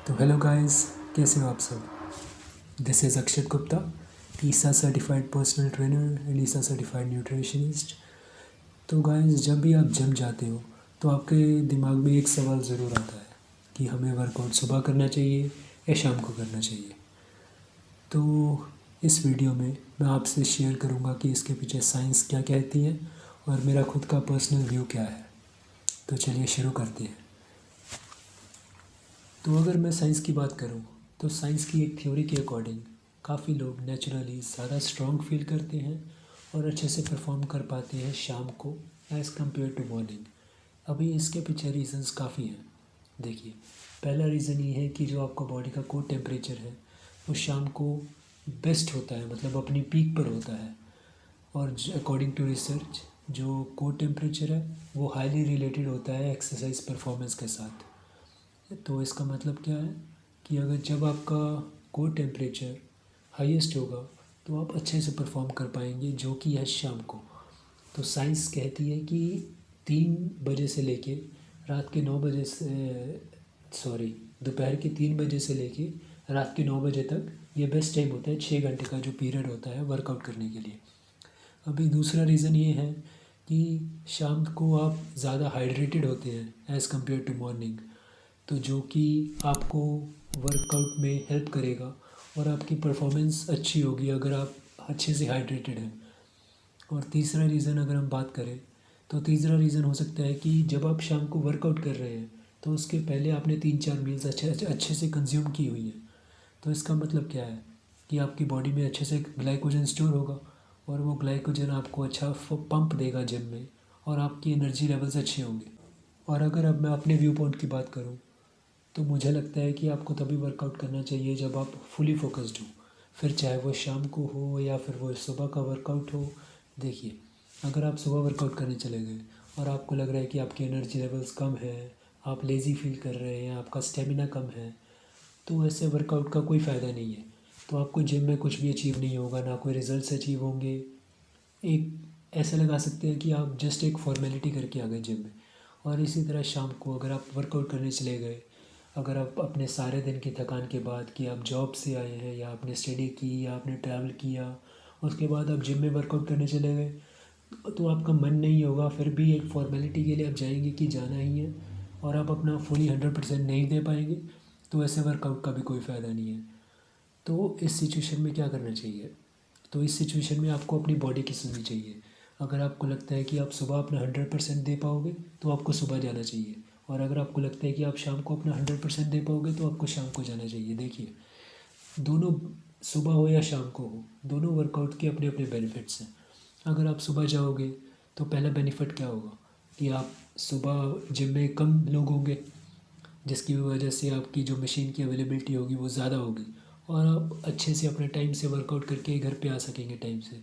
तो hello guys, कैसे हो आप सब। This is Akshat Gupta, Isa certified personal trainer and Isa certified nutritionist. तो गाइस, जब भी आप जिम जाते हो तो आपके दिमाग में एक सवाल ज़रूर आता है कि हमें वर्कआउट सुबह करना चाहिए या शाम को करना चाहिए। तो इस वीडियो में मैं आपसे शेयर करूँगा कि इसके पीछे साइंस क्या कहती है और मेरा खुद का पर्सनल व्यू क्या है। तो चलिए शुरू करते हैं। तो अगर मैं साइंस की बात करूं तो साइंस की एक थ्योरी के अकॉर्डिंग काफ़ी लोग नेचुरली ज़्यादा स्ट्रॉन्ग फील करते हैं और अच्छे से परफॉर्म कर पाते हैं शाम को एज़ कम्पेयर टू मॉर्निंग। अभी इसके पीछे रीज़न्स काफ़ी हैं। देखिए, पहला रीज़न ये है कि जो आपका बॉडी का कोर टेम्परेचर है वो शाम को बेस्ट होता है, मतलब अपनी पीक पर होता है। और अकॉर्डिंग टू रिसर्च जो कोर टेम्परेचर है वो हाईली रिलेटेड होता है एक्सरसाइज परफॉर्मेंस के साथ। तो इसका मतलब क्या है कि अगर जब आपका कोर टेम्परेचर हाईएस्ट होगा तो आप अच्छे से परफॉर्म कर पाएंगे, जो कि है शाम को। तो साइंस कहती है कि 3 बजे से लेके रात के 9 बजे से दोपहर के 3 बजे से लेके रात के 9 बजे तक ये बेस्ट टाइम होता है, 6 घंटे का जो पीरियड होता है वर्कआउट करने के लिए। अभी दूसरा रीज़न ये है कि शाम को आप ज़्यादा हाइड्रेटेड होते हैं एज़ कम्पेयर टू मॉर्निंग, तो जो कि आपको वर्कआउट में हेल्प करेगा और आपकी परफॉर्मेंस अच्छी होगी अगर आप अच्छे से हाइड्रेटेड हैं। और तीसरा रीज़न अगर हम बात करें तो तीसरा रीज़न हो सकता है कि जब आप शाम को वर्कआउट कर रहे हैं तो उसके पहले आपने 3-4 मील्स अच्छे से कंज्यूम की हुई हैं। तो इसका मतलब क्या है कि आपकी बॉडी में अच्छे से ग्लाइकोजन स्टोर होगा और वो ग्लाइकोजन आपको अच्छा पंप देगा जिम में, और आपकी एनर्जी लेवल्स अच्छे होंगे। और अगर अब मैं अपने व्यू पॉइंट की बात करूँ तो मुझे लगता है कि आपको तभी वर्कआउट करना चाहिए जब आप फुली फोकस्ड हो, फिर चाहे वो शाम को हो या फिर वो सुबह का वर्कआउट हो। देखिए, अगर आप सुबह वर्कआउट करने चले गए और आपको लग रहा है कि आपकी एनर्जी लेवल्स कम है, आप लेज़ी फील कर रहे हैं, आपका स्टेमिना कम है, तो ऐसे वर्कआउट का कोई फ़ायदा नहीं है। तो आपको जिम में कुछ भी अचीव नहीं होगा, ना कोई रिजल्ट्स अचीव होंगे। एक ऐसा लगा सकते हैं कि आप जस्ट एक फॉर्मेलिटी करके आ गए जिम में। और इसी तरह शाम को अगर आप वर्कआउट करने चले गए, अगर आप अपने सारे दिन की थकान के बाद कि आप जॉब से आए हैं या आपने स्टडी की या आपने ट्रैवल किया, उसके बाद आप जिम में वर्कआउट करने चले गए, तो आपका मन नहीं होगा, फिर भी एक फॉर्मेलिटी के लिए आप जाएंगे कि जाना ही है, और आप अपना फुली 100% नहीं दे पाएंगे, तो ऐसे वर्कआउट का भी कोई फ़ायदा नहीं है। तो इस सिचुएशन में क्या करना चाहिए? तो इस सिचुएशन में आपको अपनी बॉडी की सुननी चाहिए। अगर आपको लगता है कि आप सुबह अपना 100% दे पाओगे तो आपको सुबह जाना चाहिए, और अगर आपको लगता है कि आप शाम को अपना 100% दे पाओगे तो आपको शाम को जाना चाहिए। देखिए, दोनों, सुबह हो या शाम को हो, दोनों वर्कआउट के अपने अपने बेनिफिट्स हैं। अगर आप सुबह जाओगे तो पहला बेनिफिट क्या होगा कि आप सुबह जिम में कम लोग होंगे, जिसकी वजह से आपकी जो मशीन की अवेलेबिलिटी होगी वो ज़्यादा होगी, और आप अच्छे से अपने टाइम से वर्कआउट करके घर पे आ सकेंगे टाइम से।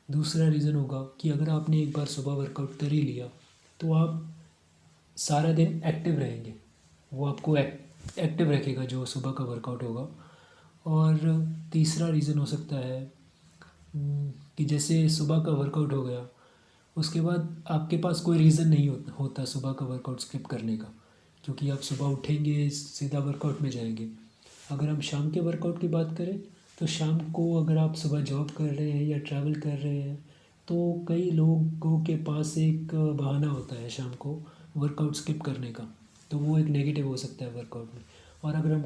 दूसरा रीज़न होगा कि अगर आपने एक बार सुबह वर्कआउट कर ही लिया तो आप सारा दिन एक्टिव रहेंगे, वो आपको एक्टिव रखेगा जो सुबह का वर्कआउट होगा। और तीसरा रीज़न हो सकता है कि जैसे सुबह का वर्कआउट हो गया, उसके बाद आपके पास कोई रीज़न नहीं होता सुबह का वर्कआउट स्किप करने का, क्योंकि आप सुबह उठेंगे सीधा वर्कआउट में जाएंगे। अगर हम शाम के वर्कआउट की बात करें तो शाम को अगर आप सुबह जॉब कर रहे हैं या ट्रैवल कर रहे हैं तो कई लोगों के पास एक बहाना होता है शाम को वर्कआउट स्किप करने का, तो वो एक नेगेटिव हो सकता है वर्कआउट में। और अगर हम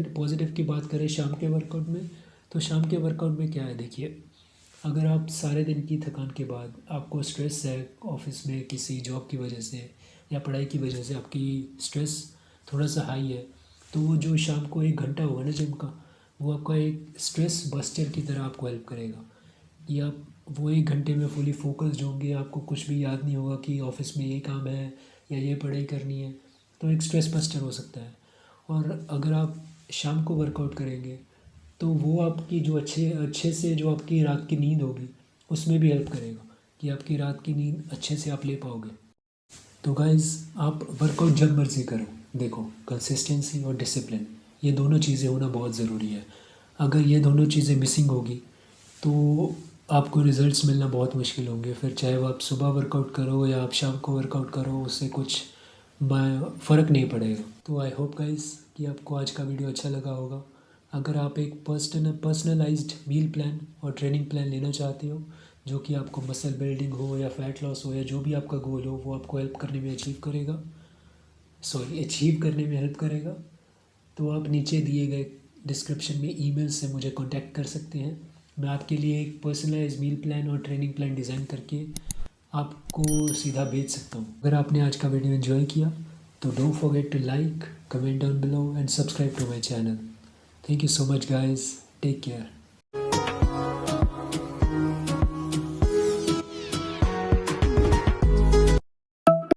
पॉजिटिव की बात करें शाम के वर्कआउट में, तो शाम के वर्कआउट में क्या है, देखिए, अगर आप सारे दिन की थकान के बाद आपको स्ट्रेस है ऑफिस में किसी जॉब की वजह से या पढ़ाई की वजह से, आपकी स्ट्रेस थोड़ा सा हाई है, तो वो जो शाम को 1 घंटा होगा ना जिम का, वो आपका एक स्ट्रेस बस्टर की तरह आपको हेल्प करेगा कि आप वो 1 घंटे में फुली फोकस्ड होंगे, आपको कुछ भी याद नहीं होगा कि ऑफिस में ये काम है या ये पढ़ाई करनी है। तो एक स्ट्रेस बस्टर हो सकता है। और अगर आप शाम को वर्कआउट करेंगे तो वो आपकी जो अच्छे अच्छे से जो आपकी रात की नींद होगी उसमें भी हेल्प करेगा कि आपकी रात की नींद अच्छे से आप ले पाओगे। तो गाइज़, आप वर्कआउट जब मर्ज़ी करो, देखो, कंसिस्टेंसी और डिसिप्लिन, ये दोनों चीज़ें होना बहुत ज़रूरी है। अगर ये दोनों चीज़ें मिसिंग होगी तो आपको रिज़ल्ट्स मिलना बहुत मुश्किल होंगे। फिर चाहे वो आप सुबह वर्कआउट करो या आप शाम को वर्कआउट करो, उससे कुछ फ़र्क नहीं पड़ेगा। तो आई होप गाइज़ कि आपको आज का वीडियो अच्छा लगा होगा। अगर आप एक पर्सनलाइज्ड मील प्लान और ट्रेनिंग प्लान लेना चाहते हो जो कि आपको मसल बिल्डिंग हो या फैट लॉस हो या जो भी आपका गोल हो वो आपको हेल्प करने में अचीव करने में हेल्प करेगा, तो आप नीचे दिए गए डिस्क्रिप्शन में ईमेल से मुझे कांटेक्ट कर सकते हैं। मैं आपके लिए एक पर्सनलाइज मील प्लान और ट्रेनिंग प्लान डिज़ाइन करके आपको सीधा भेज सकता हूँ। अगर आपने आज का वीडियो एंजॉय किया तो don't forget to like, comment down below and subscribe to my channel. Thank you so much guys, take care.